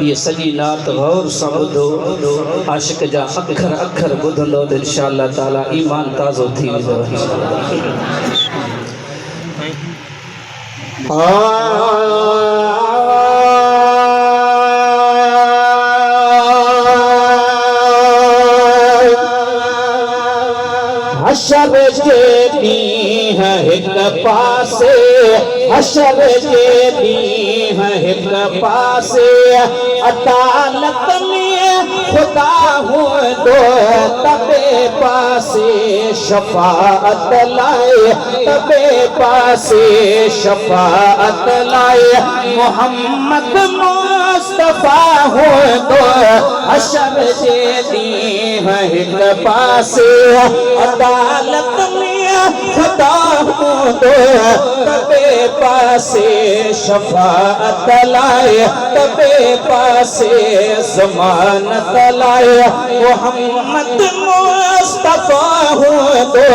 ये सॼी नात गौर सां ॿुधो आशिक़ जा अखर अखर ॿुधंदो त इंशाअल्लाह ताला ईमान ताज़ो थी वेंदो हशर जे ॾींहुं हिक पासे हशर जे ॾींहुं हिक पासे अदालत में खुदा हूंदो तबे पासे शफ़ाअत लाइ तबे पासे शफ़ाअत लाइ मोहम्मद मुस्तफ़ा हूंदो हशर जे ॾींहुं हिक पासे अदालत में खुदा हूंदो तबे पासे शफ़ाअत लाइ तबे पासे ज़मानत लाइ मोहम्मद मुस्तफ़ा हूंदो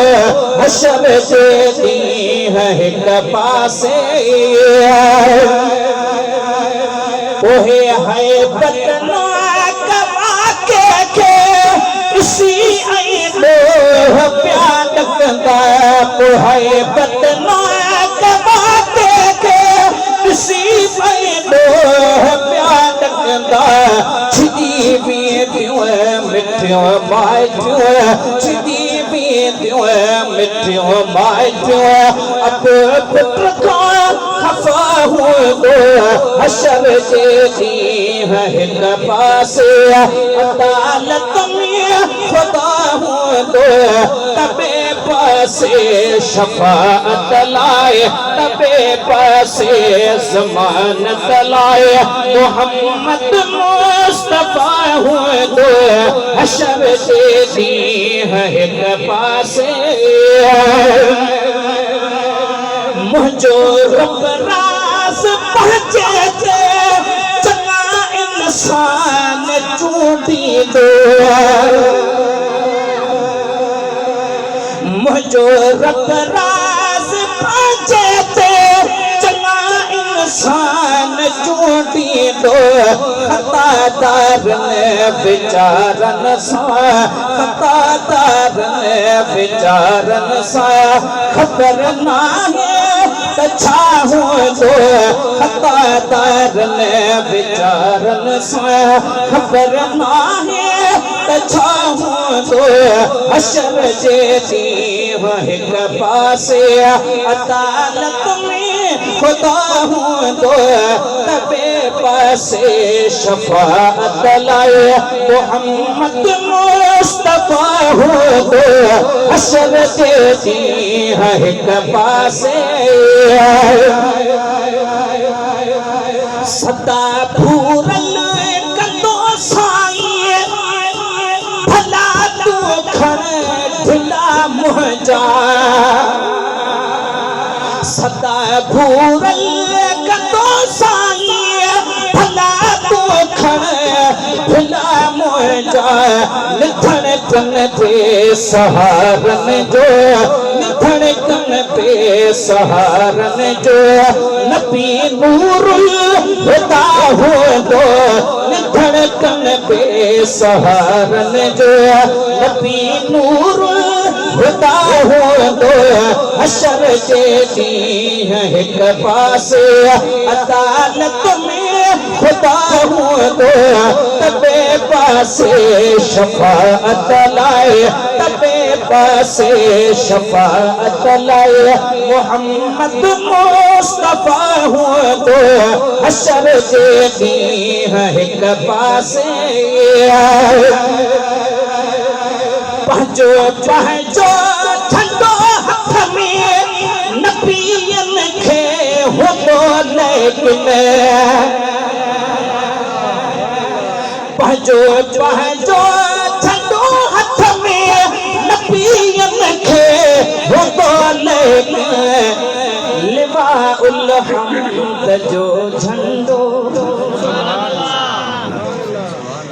हशर जे ॾींहुं हिक पासे ओहे हैबत नाक वाक़े खे ॾिसी ऐं ॾोह पिया लॻंदा हैबत नाक वाक़े खे ॾिसी ऐं ॾोह पिया लॻंदा छिॼी वेंदियूं मिठियूं माइटियूं छिॼी वेंदियूं मिठियूं माइटियूं अब पुट खां खफ़ा हूंदो हशर जे ॾींहुं हिक पासे अदालत में खुदा हूंदो तबे पासे शफ़ाअत लाइ तबे पासे ज़मानत लाइ मोहम्मद मुस्तफ़ा हूंदो हशर जे ॾींहुं हिक पासे मुंहिंजो रब राज़ पहुचे ते चङा इंसान चूंडींदो मुंहिंजो रब राज़ पहुचे ते चङा इंसान चूंडींदो ख़तादारनि वीचारनि सां ख़तादारनि वीचारनि सां ख़बर नाहे त छा हूंदो ख़तादारनि वीचारनि सां ख़बर नाहे त छा हूंदो हशर जे ॾींहुं हिक पासे अदालत में खुदा हूंदो तबे पासे शफ़ाअत लाइ मोहम्मद मुस्तफ़ा हूंदो हशर जे ॾींहुं हिक पासे सदा भूरल कंदो साईं भला तूं खण ढिला मुंहिंजा सदा भूरल कंदो साईं भला तूं खण ढिला मुंहिंजा निथण कन ते सहारन जो निथण कन ते सहारन जो नबी नूरुल हुदा हूंदो निथण कन ते सहारन जो नबी नूरुल हुदा हूंदो हशर जे ॾींहुं हिक पासे अदालत में खुदा हूंदो तबे पासे शफ़ाअत लाइ तबे पासे शफ़ाअत लाइ मोहम्मद मुस्तफ़ा हूंदो हशर जे ॾींहुं हिक पासे पंहिंजो पंहिंजो ठंडो हथ में नबीअनि खे हूंदो लेकिन पंहिंजो पंहिंजो ठंडो हथ में नबीअनि खे हूंदो लेकिन लिवाउल हम्द जो झंडो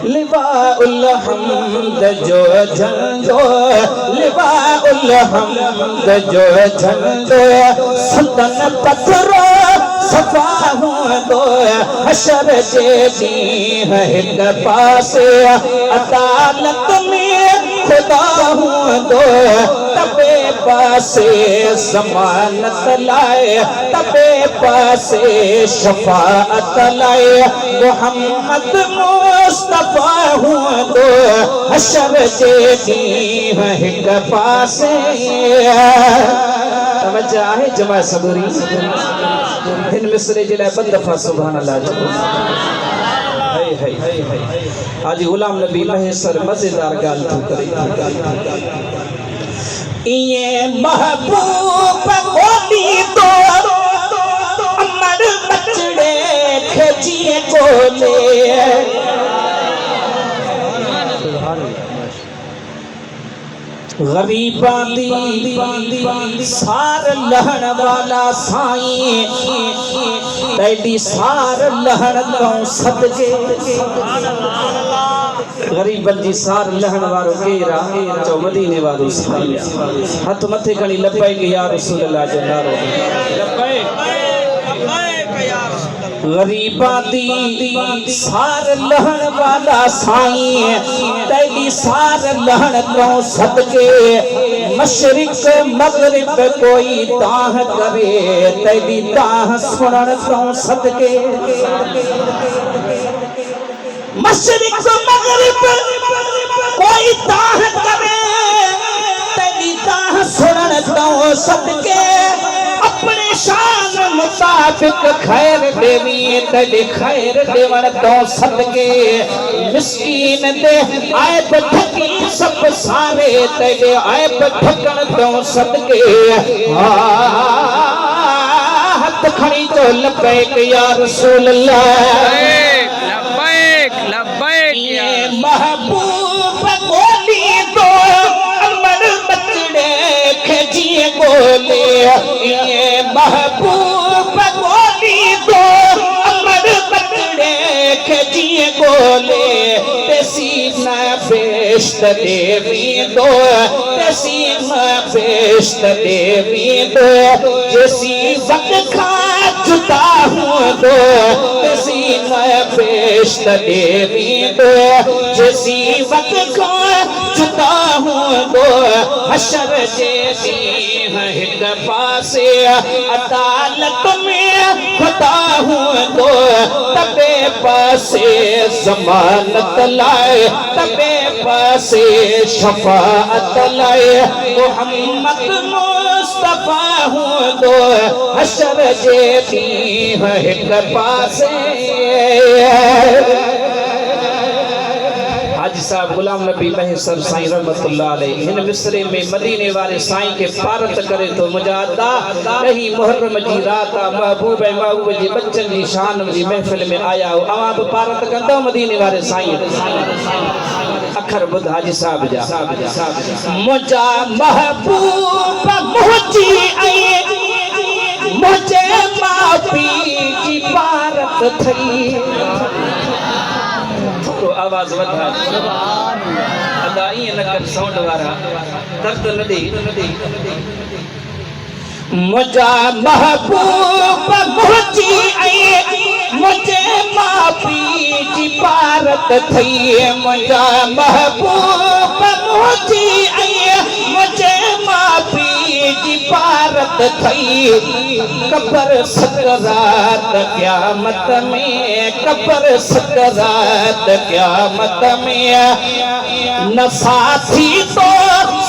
लिवाउल हम्द जो झंडो लिवाउल हम्द जो झंडो संदन पत्थरो सफा हूंदो हशर जे ॾींहुं हिक पासे अदालत में खुदा हूंदो तबे पासे ज़मानत लाइ तबे पासे शफाअत लाइ मोहम्मद मुस्तफा हूंदो हशर जे ॾींहुं हिक पासे तवज्जो आहे जमा सबूरी हिन मिसरे जे लाइ ॿ दफ़ा सुभान अल्लाह चओ आज गुलाम नबी महेसर मज़ेदार ॻाल्हि थो करे इए महबूब ॻोल्ही तो अमर बचड़े खे जीअं ॻोल्हे गरीबां दी सार लहण वाला साईं तेरी सार लहण तो सदके गरीबन जी सार लहण वारो केरा चो मदीने वारो साईं हथ मथे खणी लबैक या रसूल अल्लाह जो नारो लबैक गरीबां दी सार लहण वाला साईं तेरी सार लहण तो सदके मशरिक मगरिब कोई ताह करे तेरी ताह सुनण तो सदके मशरिक मगरिब कोई ताह करे तेरी ताह सुनण तो सदके अपने शान मुताबिक खैर देवी तेरे खैर देवण तो सदके मिस्कीन दे ऐब ठकी सब सारे तेरे ऐब ठकण तो सदके हथ खणी तो लबैक या रसूल अल्लाह लबैक लबैक या महबूब ॻोल्ही तो अमर बचड़े खे जीअं ॻोल्हे ये महबूब ॻोल्ही तो अमर बचड़े खे जीअं ॻोल्हे तेसी न बेश्त देवी दो तेसी न बेश्त देवी दो जेसी वक्त खां जुदा हूंदो तेसी न बेश्त देवी दो जेसी वक्त खां जुदा हूंदो हशर जे ॾींहुं हिक पासे अदालत में खुदा हूंदो तबे पासे ज़मानत लाइ तबे पासे शफाअत लाइ मोहम्मद मुस्तफा हूंदो हशर जे ॾींहुं हिक पासे हाजी साहब गुलाम नबी महेसर साईं रहमतुल्लाह अलैहि हिन मिसरे में मदीने वाले साईं के पारत करे तो मुजादा नहीं मुहर्रम जी रात महबूब महबूब जी बच्चन जी शान जी महफिल में आया हो अवां भी पारत कंदो मदीने वाले साईं अखर बुध हाजी साहब जा मुजा महबूब मुजी आई मुझे मां पी की पारत थई तो आवाज वधा अदाई न कर साउंड वारा दर्द न दे मुझा महबूब मुझी आई मुझे मां पी जी पारत थई मुझा महबूब मुझी आई मुझे मां पी जी पारत थई कब्र सकरात क़यामत में कब्र सकरात क़यामत में न साथी तो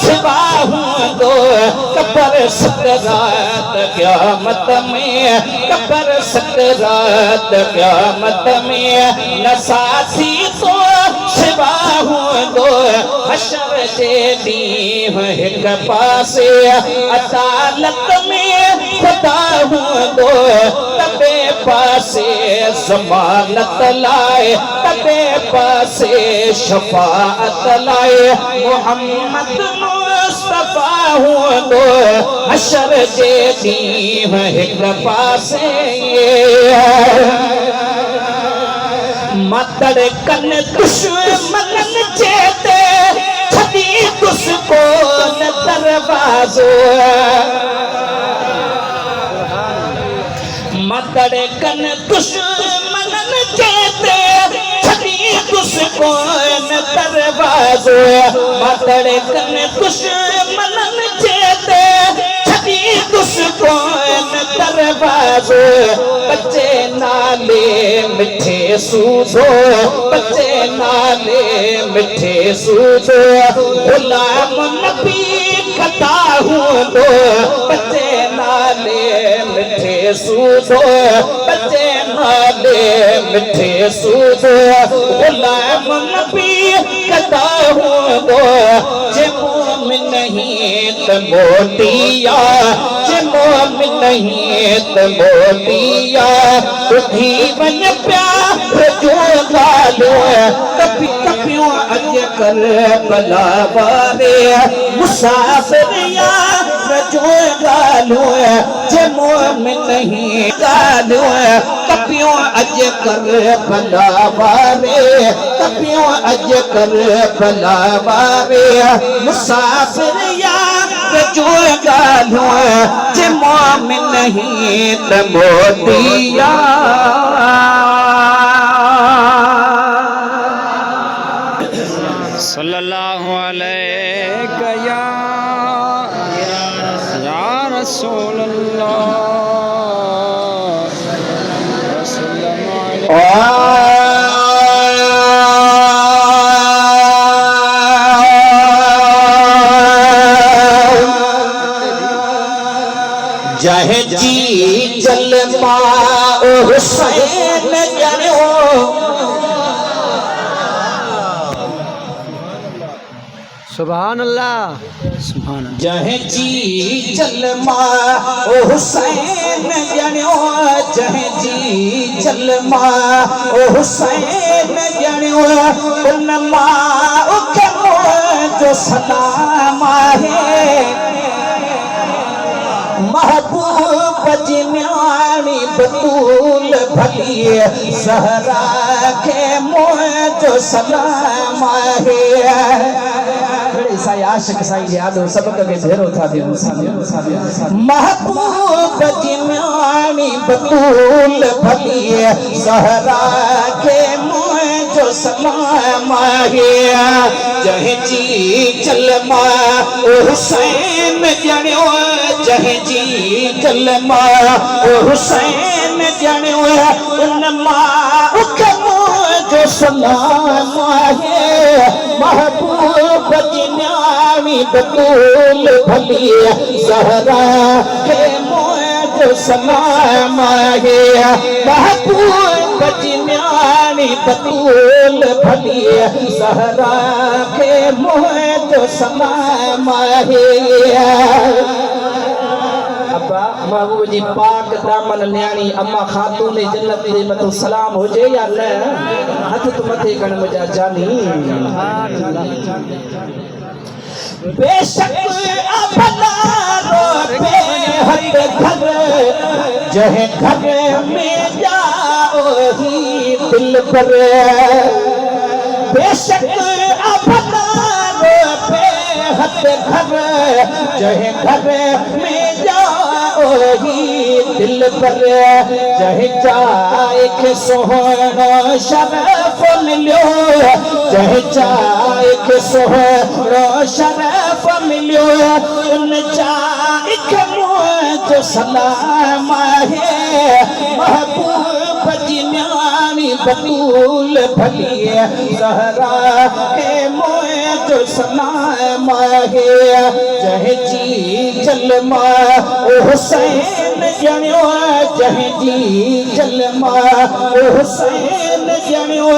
सिवा हूंदो कब्र सकरात क़यामत में कब्र सकरात क़यामत में न साथी तो सिवा हूंदो हशर जे ॾींहुं हिक पासे अदालत में खुदा हूंदो तबे पासे ज़मानत लाइ तबे पासे शफाअत लाइ मोहम्मद मुस्तफा हूंदो हशर जे ॾींहुं हिक पासे मतड़ कन दुश्मनन चेते छदी दुश्को न दरवाज़ो मतड़े कन दुश्मनन चेते छड़ी दुश्मन दरवाज़ो मतड़े कन दुश्मनन चेते छड़ी दुश्मन दरवाज़ो बच्चे नाले मिठे सूदो बच्चे नाले मिठे सूदो गुलाम नबी कता हूँ दो बच्चे नाले मिठे सूदो बच्चे नाले मिठे सूदो गुलाम नबी कता हूँ दो जे मोमिन नहीं त मोटिया जे मोमिन नहीं त मोटिया उठी वन प्यार जो गालो कभी कपियों अज कर भला बारे मुसाफिर यार जो गालो जे मोमिन नहीं गालो कपियों अज कर भला बारे कपियों अज कर भला बारे मुसाफिर यार जो गालो जे मोमिन नहीं त मोटिया सल्लल्लाहु अलैहि या रसूल अल्लाह जहे जी जलमा हुसैन जनो सुभान अल्लाह जहे जी जलमा हुसैन जनो जहे जी जलमा हुसैन जनो उनमा उकमो जो सलाम है महबूब जिम्यानी बतूल भली सहरा के मोह जो सलाम है साई आशिक साई यादो सबक के ढेरो था दे महबूब जिम्यानी बतूल भली सहरा के मोह जो सलाम है जहे जी जलमा हुसैन जणो जहे जी जलमा हुसैन जणो उनमा उकमो जो सलाम है महबूब जिन्यानी बतूल भली सहरा के मोह जो सलाम है महबूब जिन्यानी बतूल भली सहरा के मोह जो सलाम है महबूब जी पाक दामन न्याणी अम्मा खातून जन्नत दे मतो सलाम होजे या न हथ तो मथे कण मुजा जानी बेशक अपना रो पे हट घर जहे घर में जाओ ही दिल पर बेशक अपना रो पे हट घर जहे घर में जाओ ही दिल पर जहे चाहे के सोहना शरफ मिलो जहे चाहे के सोहना शरफ मिलो उन चाहे के जो सलाम है महबूब जिन्यानी बतूल भली सहरा के मोह जो सलाम है जहे जी जलमा हुसैन जणो जहे जी जलमा हुसैन जणो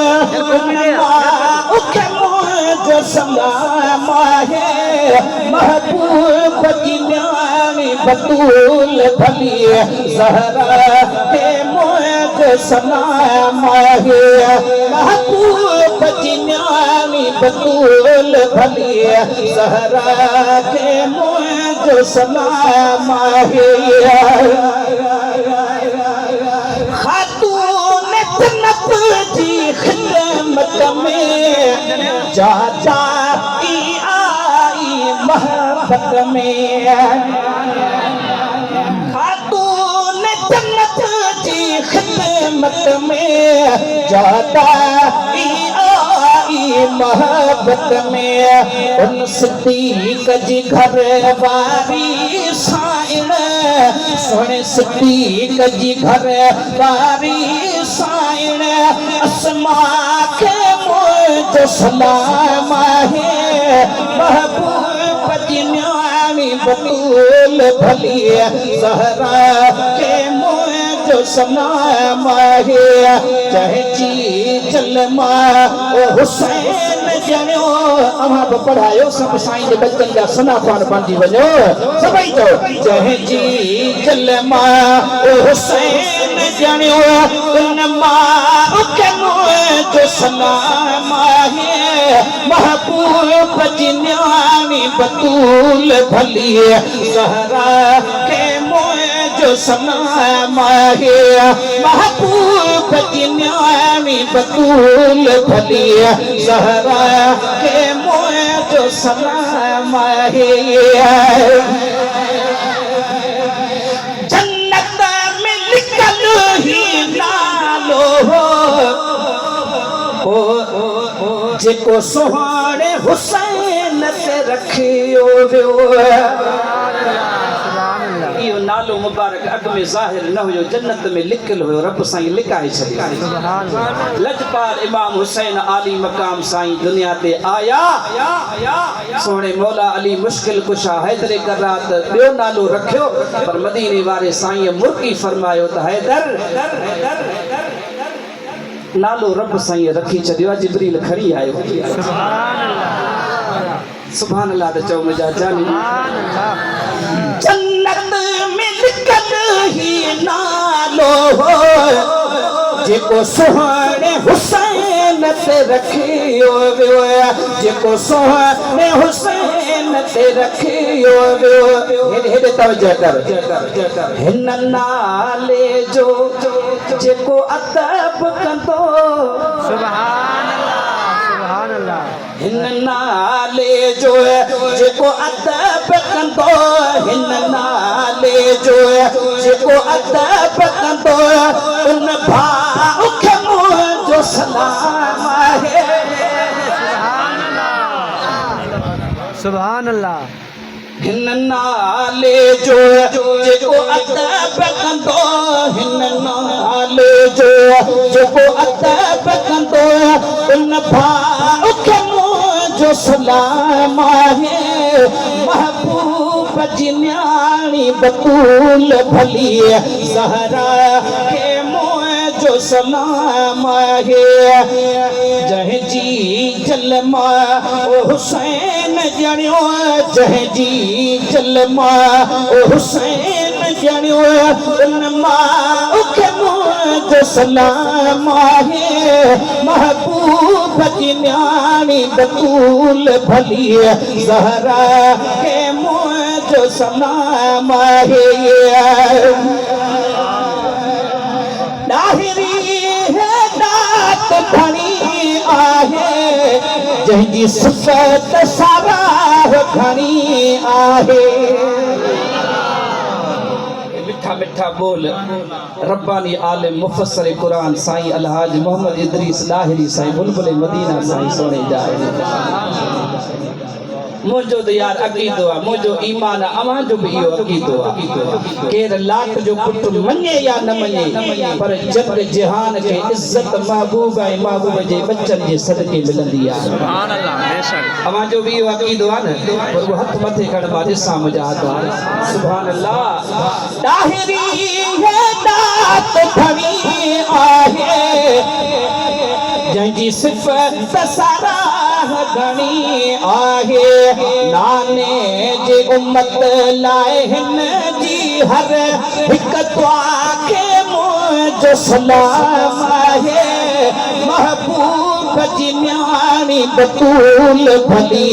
जो सलाम है महबूब जिन्यानी बतूल भली सहरा के मोह जो सलाम है महबूब जिन्यानी बतूल भली सहरा के मोह जो सलाम है खातून जन्नत जी खिदमत में जाता आई महबत में खातून जन्नत में जाता आई मोहब्बत में उन सिद्दीक जी घर वारी साइण सोने सिद्दीक जी घर वारी साइण अस्मा के मुझ सलाम है महबूब जी न्याणी बतूल भली ज़हरा के मुझ सलाम है चाहे जी जलमा ओ हुसैन जणियो अमा बि पढ़ायो सभु साईं जे बचनि जा सना पाण बणिजी वञो सभई चओ चाहे जी जलमा ओ हुसैन जणियो उन मां के मुझ सलाम है महबूब जी न्याणी बतूल भली ज़हरा के मुझ सलाम है महबूब जी न्याणी बतूल भली ज़हरा के मुझ सलाम है जन्नत में लिखल ही नालो जेको सुहाणे हुसैन ते रखियो वियो इहो नालो मुबारक अॻ में ज़ाहिर न हुयो जन्नत में लिखियलु हुयो रब साईं लिकाए छॾियो लजपाल इमाम हुसैन आली मक़ाम साईं दुनिया ते आया सोणे मौला अली मुश्किल कुशा हैदर करात ॿियो नालो रखियो पर मदीने वारे साईं मुर्की फरमायो त हैदर नालो रब साईं रखी छॾियो आहे जिब्रील खणी आयो सुभान अल्लाह त चओ मुंहिंजा जानी जन्नत में लिखल ही नालो जेको सुहाणे हुसैन ते रखियो वियो जेको सुहाणे हुसैन ते रखियो वियो हेॾे तवजह कर हिन नाले जो जेको अदब कंदो सुभान अल्लाह हिन नाले जो जेको अदब कंदो हिन नाले जो जेको अदब कंदो उन भाउ खे मुंहिंजो सलाम आहे सुभान अल्लाह हिन नाले जो जेको अदब कंदो हिन नाले जो जेको अदब कंदो उन भाउ खे मुंहिंजो सलाम आहे महबूब जी न्याणी बतूल भली ज़हरा के मुंहिंजो सलाम आहे जंहिंजी जलमा ओ हुसैन ॼणियो जंहिंजी जलमा ओ हुसैन ॼणियो उन मां खे मुंहिंजो सलाम आहे महबूब जी न्याणी बतूल भली ज़हरा के मुंहिंजो सलाम आहे ॾाहिरी दात खणी आहे जंहिंजी सिफ़त साराह खणी आहे मिठा मिठा बोल रब्बानी आलिम मुफ़स्सिर क़ुरान साईं अलहाज मोहम्मद इदरीस लाहिरी साईं बुलबुल मदीना साईं सोने जाए मुझो तो यार अकीदो आहे मुझो ईमान अवां जो भी इहो अकीदो आहे केर लाख जो पुट मञे या न मञे पर जग जहान के इज्जत महबूब ऐं महबूब जे बच्चन जे सदके मिलंदी आहे सुभान अल्लाह बेशक अवां जो भी इहो अकीदो आहे न पर वो हथ मथे खण मां ॾिसां मुंहिंजा हथ सुभान अल्लाह ॾाहिरी है दात खणी आहे जंहिंजी सिफ़त साराह घणी आहे नाने जे उम्मत लाइ हिन जी हर हिकु दुआ खे मुंहिंजो सलाम आहे महबूब जी न्याणी बतूल भली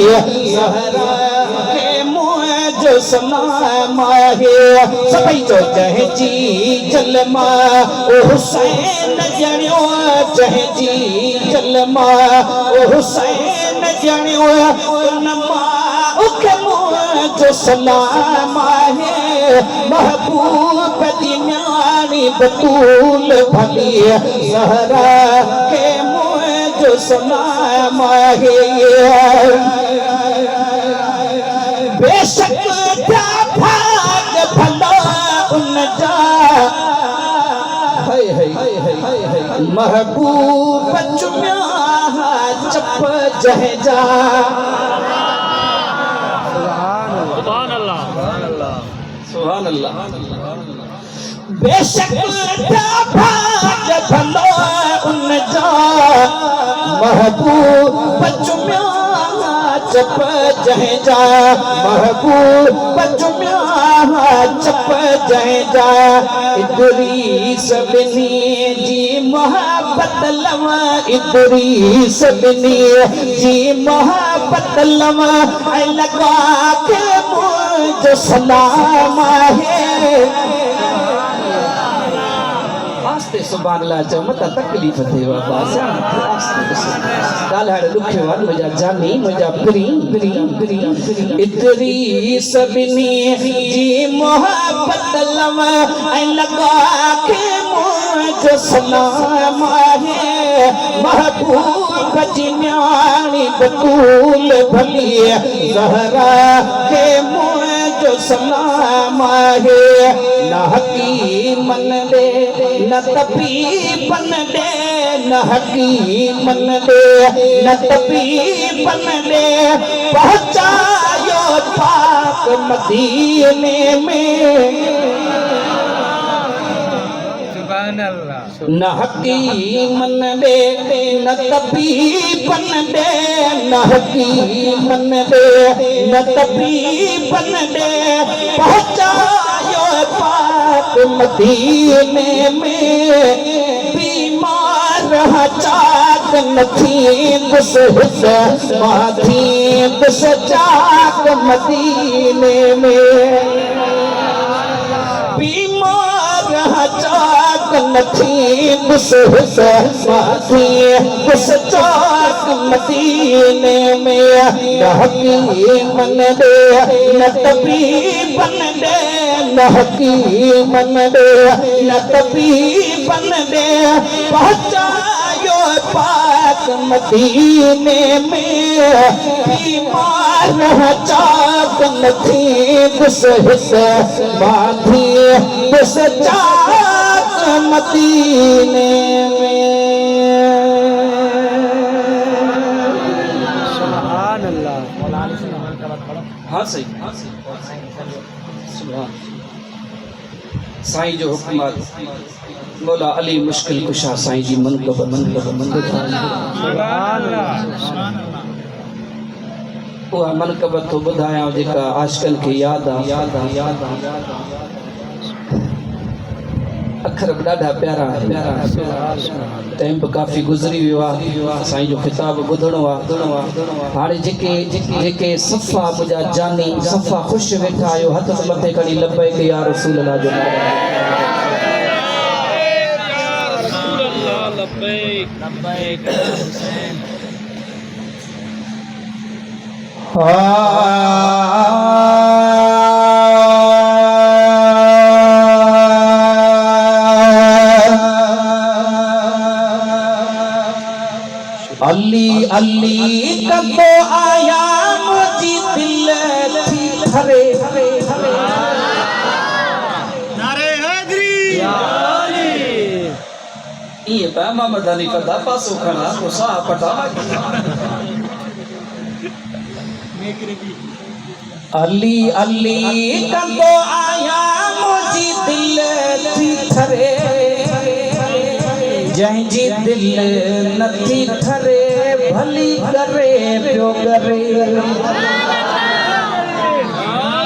ज़हरा के मुंहिंजो सलाम आहे सभई चओ जंहिंजी जलमा ओ हुसैन ॼणियो जंहिंजी जलमा ओ हुसैन ॼणियो उन मां खे मुंहिंजो सलाम आहे महबूब जी न्याणी न्याणी बतूल भली सहरा के मुँह जो समाए माहे बेशक क्या भाग भला उन जा महबूब चुम्या चप जह जा सुभान अल्लाह बेशक भाग भलो उन जा महबूब चुम्या चप जह जा महबूब चुम्या चप जह जा इदरीस बिनी जी मोहब्बत लवा इदरीस बिनी जी मोहब्बत लवा लगा के मुझ सलाम है आस्ते सुभान अल्लाह चो मता तकलीफ थे बाबा गाल हाड़े दुखे वाल मुझा जानी मुझा प्री प्री प्री इदरीस बिनी जी मोहब्बत लवा लगा के मुझ सलाम है महबूब जी न्याणी बतूल भली ज़हरा के मुझ सलाम है न हकी मन दे न तपी बन दे न हकी मन दे न तपी बन दे पहुँचायो पाक मदीने में न हकी मन दे न तपी बन दे न हकी मन दे न तपी बन दे पहुँचायो पाक मदीने में बीमार चाक नथी दुस हिस माथी दुस चाक मदीने में बीमार चाक नथी दुस हिस माथी दुस चाक मदीने में न हकी मन दे न तपी बन दे न हकी मन दे न तपी बन दे पहुँचायो पाक मदीने में बीमार चाक नथी दुस हिस माथी दुस चाक मदीने में सुभान अल्लाह हाँ सही साईं जो हुकूमत मौला अली मुश्किल कुशा साईं जी मनकब उहा मनकब तो ॿुधायां जेका आशिक़नि खे याद अखर ॾाढा प्यारा टाइम बि काफ़ी गुज़री वियो आहे साईं जो ख़िताब ॿुधणो आहे हाणे जेके सफ़ा मुंहिंजा जानी सफ़ा ख़ुशि वेठा आहियो हथ मथे खणी लबैक या रसूल अल्लाह जो अली अली कबो आया मुझी दिल थी थरे नारे हैदरी ये पैमा मदानी का पासो खड़ा तो सा पटा अली अली कबो आया मुझी दिल थी थरे जंहिंजी दिल नथी थरे भली करे पियो करे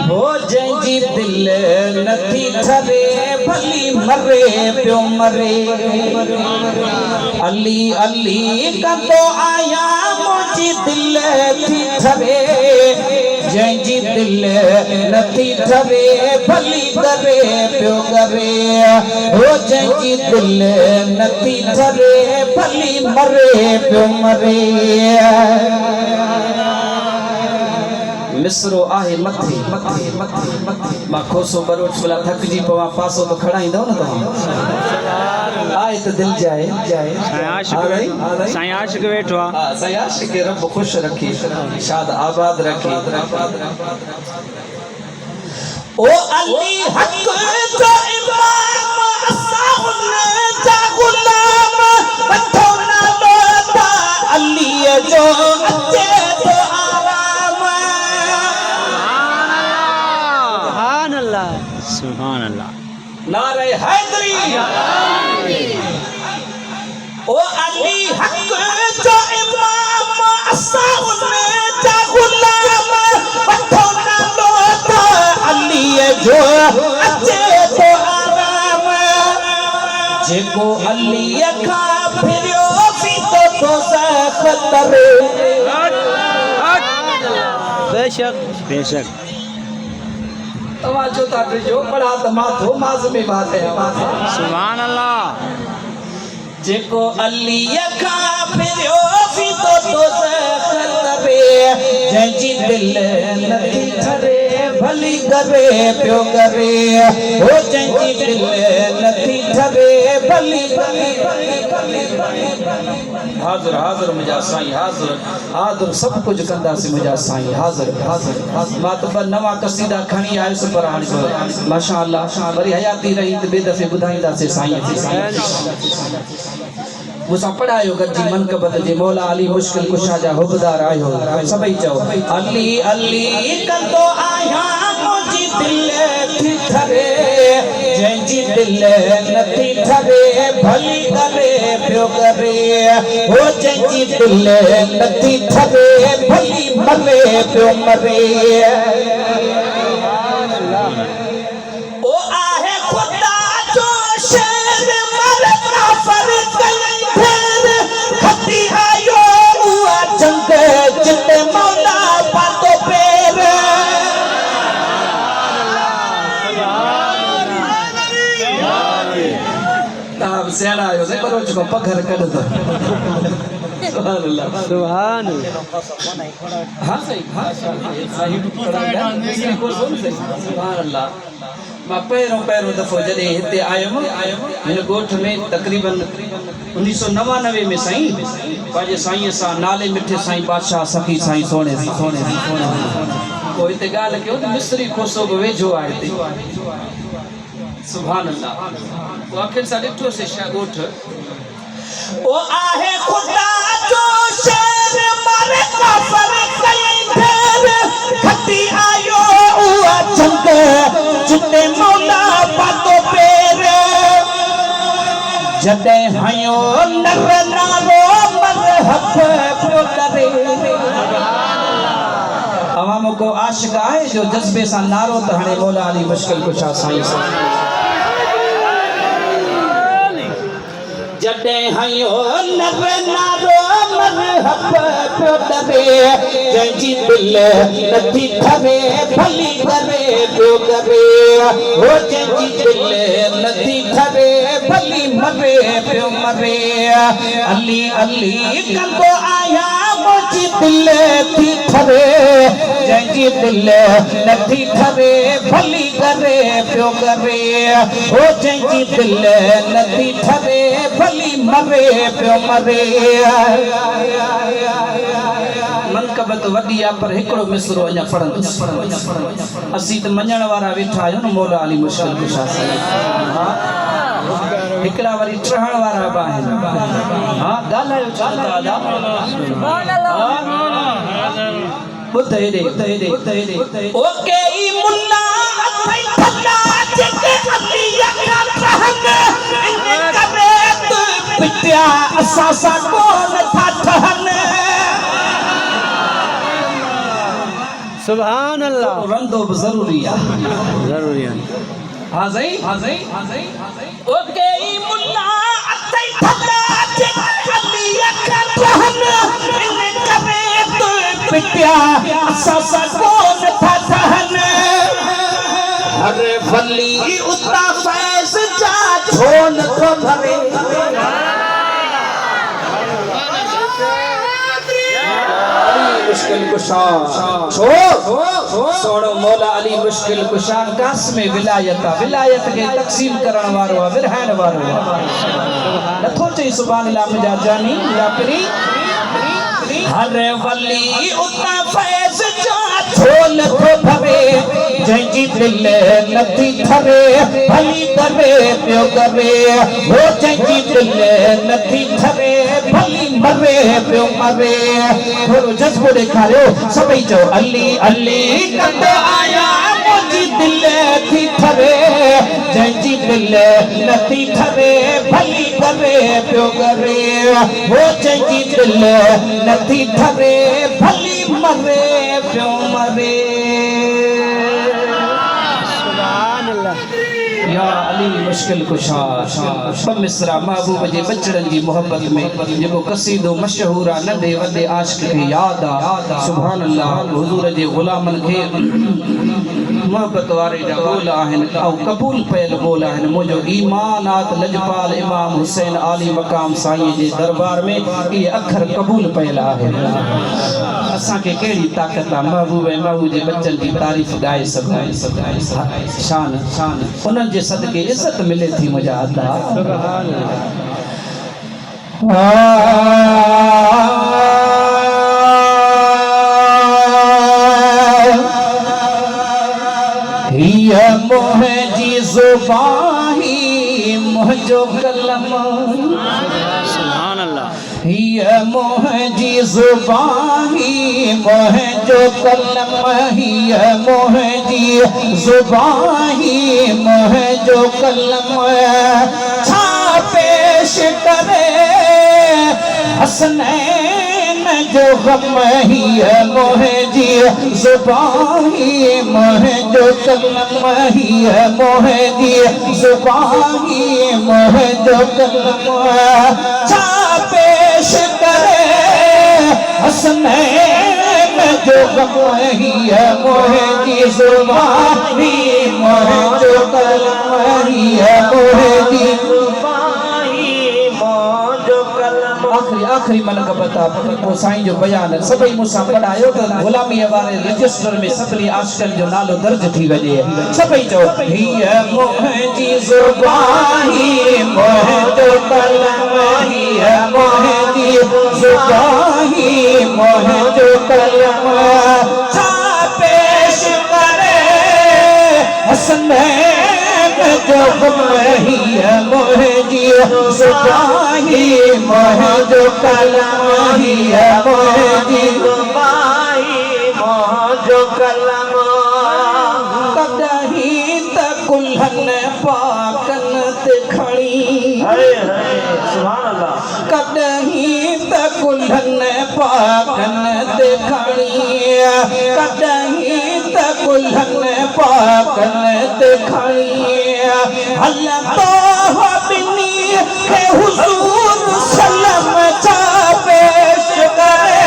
हो जंहिंजी दिल नथी थरे भली मरे पियो मरे अली अली कबो आया मुंहिंजी दिल थी थरे जंहिंजी दिल नथी थरे भली करे पियो करे हो जंहिंजी दिल नथी थरे भली मरे पियो मरे मिसरो आहे मथे मथे मथे मथे मां खोसो बरोच भला थकजी पवा पासो तो खड़ाईंदो न तव्हां आए तो दिल जाए जाए साईं आशिक वेठो आहे हाँ साईं आशिक के रब खुश रखे शाद आबाद रखे ओ अली हक जो इमाम असाहुन जा गुलाम बठो ना लोता अली जो अचे तो आराम सुभान अल्लाह सुभान अल्लाह नारे हैदरी ओ अली हक जो इमाम असाहुन जा गुलाम बठो ना लोता अली जो अचे तो आराम जेको अली का फिरियो सी तो खतर बेशक बेशक तवज्जो ता जो बड़ा त माथो माज़ में बात है सुभान अल्लाह जेको अली का फिरियो सी तो खतर जंहिंजी दिल नथी ठरे भली करे पियो करे हो जंहिंजी दिल नथी ठरे भली हाज़िर हाज़िर मुंहिंजा साईं हाज़िर हाज़िर सभु कुझु कंदासीं मुंहिंजा साईं हाज़िर हाज़िर मां त ॿ नवां कसीदा खणी आयुसि पर हाणे माशा अल्लाह वरी हयाती रही त ॿिए दफ़े ॿुधाईंदासीं साईं मुसा पढ़ायो गजी मनकबत जे मौला अली मुश्किल कुशा जा हुबदार आयो सभई चओ अली अली कंदो आया मुंहिंजी दिल थी ठरे जंहिंजी दिल नथी ठरे भली करे पियो करे हो जंहिंजी दिल नथी ठरे भली मरे पियो मरे ओ आहे खुदा जो शेर मर काफर कई खती आयो उआ जंग जिते मौला पातो पेर ताब सेना आयो से बरोच को पखर कढ दो सुभान अल्लाह सुभान हां सही हां सही सुभान अल्लाह मां पहिरों दफ़ो जॾहिं हिते आयुमि हिन ॻोठ में तक़रीबन 1999 में साईं पंहिंजे साईं सां नाले मिठे साईं बादशाह सखी साईं सोने पोइ हिते ॻाल्हि कयो त मिस्री खोसो बि वेझो आहे हिते सुभान अल्लाह पोइ आख़िर सां ॾिठोसीं छा ॻोठ ओ आहे खुदा जो शेर मारे काफर कई फेर खती आयो उआ जंग जिते मौला पातो पेर जॾहिं हयो नर नारो मरहब पियो करे अवाम को आशिक आहे जो जज्बे सां नारो त हाणे मौला अली मुश्किल कुशा साईं जॾहिं हयो नर नारो मरहब पियो करे जंहिंजी दिल नथी ठरे भली करे पियो करे हो जंहिंजी दिल नथी ठरे भली मरे पियो मरे अली अली कंदो आया मुंहिंजी दिल थी ठरे जंहिंजी दिल नथी ठरे भली करे पियो करे हो जंहिंजी दिल नथी ठरे भली मरे पियो मरे मनकबत वॾी आहे पर हिकिड़ो मिसरो अञा पढ़ंदुसि असीं त मञण वारा वेठा आहियूं न मौला अली मुश्किल कुशा हिकिड़ा वरी ठहण वारा बि आहिनि हा ॻाल्हायो छा दादा ॿुध हेॾे ओ कई मुल्ला अथई थका जेके अलीअ खां ठहनि इन करे तूं पिटिया असां सां कोन था ठहनि सुभान अल्लाह रंदो बि ज़रूरी आहे जरूरी है हाँ सही ओ कई मुल्ला अथई थका जेके अलीअ खां ठहनि इन करे तूं पिटिया असां सां कोन था ठहनि अरे फली उता फैस जा छोन तो भरे मुश्किल कुशा सोनो मौला अली मुश्किल कुशा कास में विलायत के तक़सीम करण वारो विरहाइण वारो नथो चई सुभान अल्लाह मुंहिंजा जानी या पिरी हर वली उता फैज़ जा छोल थो भवे जंहिंजी दिल नथी थवे भली करे पियो करे हो जंहिंजी दिल नथी थवे भली मरे पियो मरे थोरो जज़्बो ॾेखारियो सभई चओ अली अली कंदो आया मुंहिंजी दिल थी थवे जंहिंजी दिल नथी थवे भली करे पियो करे हो जंहिंजी दिल नथी थवे भली मरे पियो मरे या अली मुश्किल कुशा मिसरा महबूब जे बचड़न जी मोहब्बत में जेको कसीदो मशहूर आहे नंढे वॾे आशिक़ खे यादि आहे सुभान अल्लाह हुज़ूर जे ग़ुलामन खे मोहब्बत वारे जा बोल आहिनि ऐं क़बूल पयल बोल आहिनि मुंहिंजो ईमानात लजपाल इमाम हुसैन आली मक़ाम साईं जे दरबार में इहे अखर क़बूल पयल आहिनि असांखे कहिड़ी ताक़त आहे महबूब ऐं महबूब जे बच्चन जी तारीफ़ ॻाए सघूं शान शान उन्हनि जे सदके इज़त मिले थी मुंहिंजा अदा हिया मुंहिंजी ज़ुबानी मुंहिंजो कलम सुभान अल्लाह हिया मुंहिंजी ज़ुबानी मुंहिंजो कलम हिया मुंहिंजी ज़ुबानी मुंहिंजो कलम छा पेश करे हसनैन जो गम हिया मुंहिंजी ज़ुबानी मुंहिंजो कलम हिया मुंहिंजी ज़ुबानी मुंहिंजो कलम छा पेश करे हसनैन जो गम हिया मुंहिंजी ज़ुबानी मुंहिंजो कलम हिया मुंहिंजी आखिरी मनक़बत आहे साईं जो बयान सभई मूंसां पढ़ायो त ग़ुलामीअ वारे रजिस्टर में सभिनी आशिक़नि जो नालो दर्ज थी वञे सभई चओ हिया मुंहिंजी ज़ुबानी मुंहिंजो कलम हिया मुंहिंजी ज़ुबानी मुंहिंजो कलम छा पेश करे हसनैन जो गम हिया मुंहिंजी ज़ुबानी मुंहिंजो कलम हिया मुंहिंजी ज़ुबानी मुंहिंजो कलम कॾहिं त कुल्हनि पाकनि ते खणी सुभान अल्लाह कॾहिं त कुल्हनि पाकनि ते खणी कॾहिं त कुल्हनि पाकनि ते खणी हलंदो ॿिनी खे हुज़ूर सलम छा पेश करे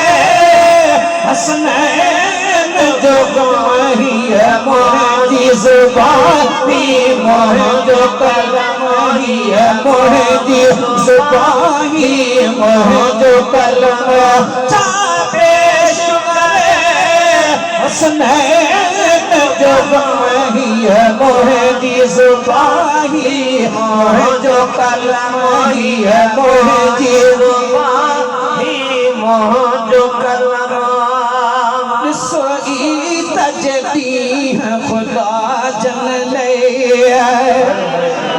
हसनैन जो गम हिया मुंहिंजी ज़ुबानी मुंहिंजो कलम हिया मुंहिंजी ज़ुबानी मुंहिंजो कलम छा पेश करे हसनैन जो गम हिया मुंहिंजी ज़ुबानी मुंहिंजो कलम हिया मुंहिंजी ज़ुबानी मुंहिंजो कलम ॾिसो ई त जॾीं ख़ुदा जन ले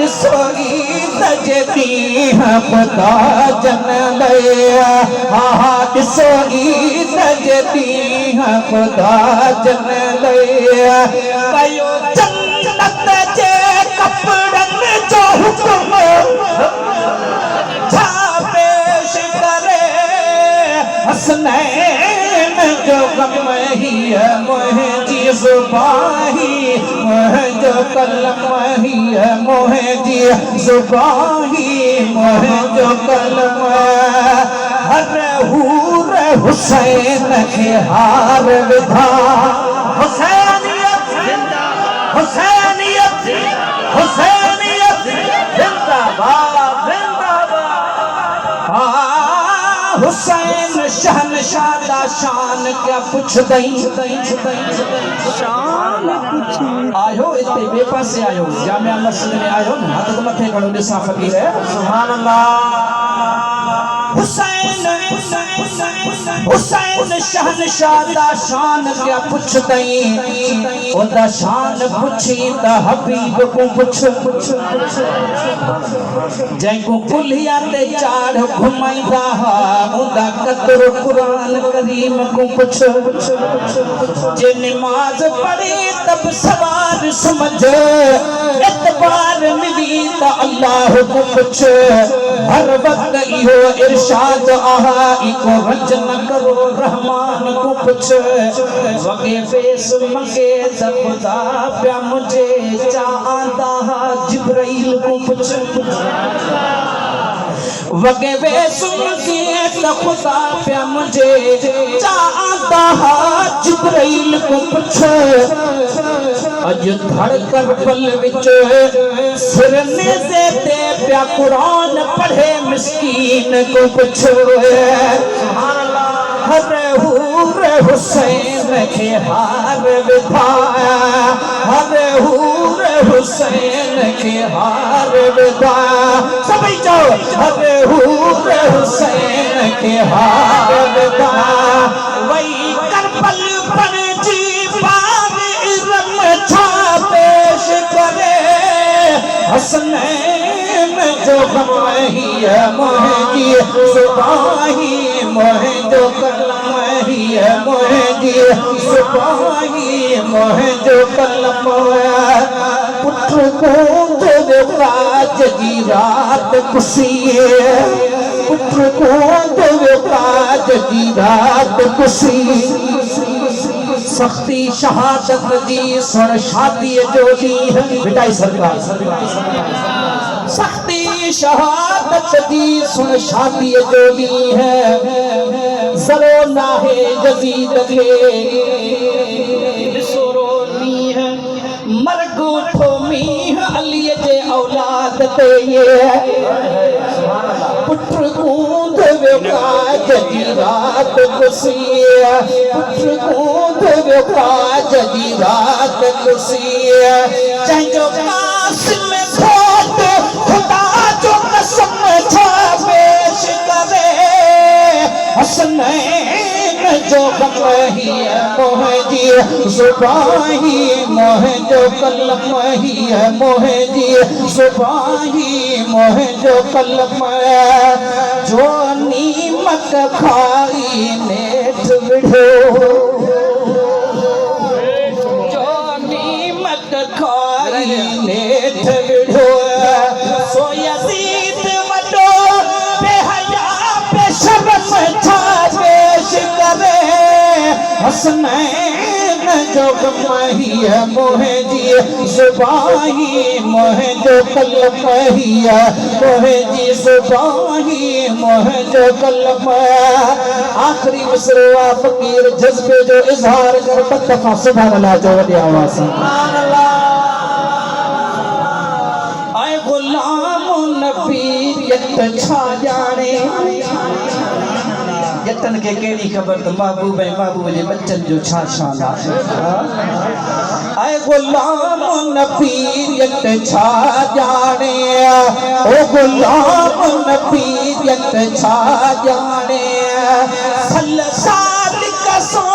ॾिसो ई त जॾीं ख़ुदा जन ले हा हा ॾिसो ई त जॾीं ख़ुदा जन ले कयो जन्नत जे कपड़नि जो हुकुम छा पेश करे हसनैन जो गम हिया मुंहिंजी ज़ुबानी मुंहिंजो कलम हिया मुंहिंजी ज़ुबानी मुंहिंजो कलम हर हूर हुसैन खे हार विधा हुसैनियत हुसैनियत हुसैनियत जिंदाबाद जिंदाबाद हुसैन शहनशाह दा शान क्या पुछ दई शान पूछी आयो इतने बेपासे आयो जामिया मस्जिद में आयो ना हथ मथे खड़ो दिसा फकीर है सुभान अल्लाह हुसैन हुसैन शहनशाह दा शान क्या पुछ दई ओदा शान पुछी ता हबीब को पुछ जैको पुलिया ते चाड़ घुमाइंदा हा ओदा कदर कुरान करीम को पुछ जे नमाज पढ़े तब सवार समझ एतबार मिली ता अल्लाह को पुछ हर वक्त इहो इरशाद आहा इको रज न करो रहमान को पुछ वगे फेस मंगे त खुदा प्या मुझे चाहता जिब्राइल को पुछ वगे वेस मंगे त खुदा प्या मुझे चाहता जिब्राइल को पुछ अज धड़कन पल विच सिरने से ते प्या कुरान पढ़े मिस्कीन को पुछो हरे हूर हुसैन के हार विधाया हरे हूर हुसैन के हार विधाया सभी जाओ हरे हूर हुसैन के हार विधाया वही करबल पर जी पार इरम छा पेश करे हसनैन जो गमही है मोहजी सुबाही मोहे जो कलम ही है मोहजी सुबाही मोहे जो कलम पुत्र को काज जी रात खुशी पुत्र को काज जी रात खुशी सख्ती शहादत जी सुन शादी जो दी है बिटाई सरकार सख्ती शहादत जी सुन शादी जो दी है सरो नाहे जदीद के सोरोनी है मरगो थोमी अली जे औलाद ते ये पुत्र कूद विकाज जी रात कुसिया पुत्र कूद विकाज जी रात कुसिया जंजो कासिम खोट खुदा जो कसम छा पेश करे हसनैन जो गमही है मोहजी सुबाही मोहे जो कलम ही है मोहजी सुबाही मोहे जो कलम जो नीमत खाई नेठ विढ़ो जो नीमत खाई नेठ विढ़ो सो यजीद वडो बेहया बेशरम छा पेश करे हसनैन जो गमही है मोहे जी सुबाही मोहे जो कलम ही है मोहे जी सुबाही मोहे जो कलम आखिरी मिसरवा फकीर जज्बे जो इजहार कर बतफा सुभान अल्लाह जो वडी आवाज सुभान अल्लाह आए गुलाम नबी यत छा जाने यतन के केड़ी खबर तो महबूब है महबूब जे बच्चन जो छा शान आए गुलाम नबी यत छा जाने ओ गुलाम नबी यत छा जाने सल साल कसो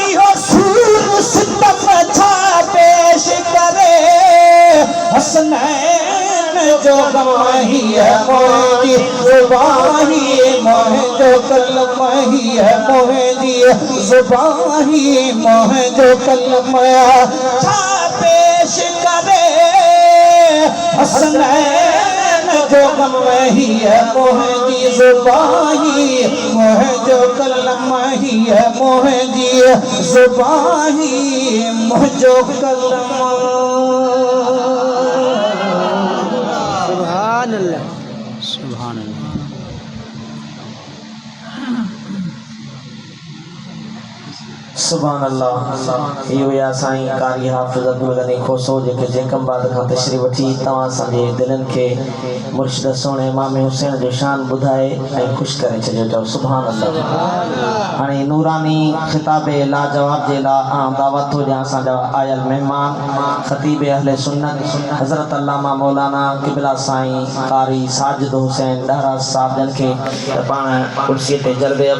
इहो सूर सितम छा पेश करे हसनैन जो गमही है मोहजी सुबाही मोहे जो कलम ही है मोहजी सुबाही मोहे जो कलम छा पेश करे हसनैन जो गमही है मोहजी सुबाही मोहे जो कलम ही है मोहजी सुबाही मोहे जो कलम सुभान अल्लाह सुभान अल्लाह सुभान अल्लाह। इहो या साईं कारी हाफ़िज़ अब्दुल गनी खोसो जेके जेकमबाद खां तशरीफ़ वठी तव्हां असांजे दिलनि खे मुर्शिद सोणे इमाम हुसैन जो शान ॿुधाए ऐं ख़ुशि करे छॾियो अथव। सुभान अल्लाह। हाणे नूरानी ख़िताबे लाजवाब जे लाइ दावत थो ॾियां असांजा आयल महिमान ख़तीब अहले सुन्नत हज़रत अल्लामा मौलाना क़िबला साईं कारी साजिद हुसैन ॾारा साहिब जन खे पाण कुर्सीअ ते जल्दे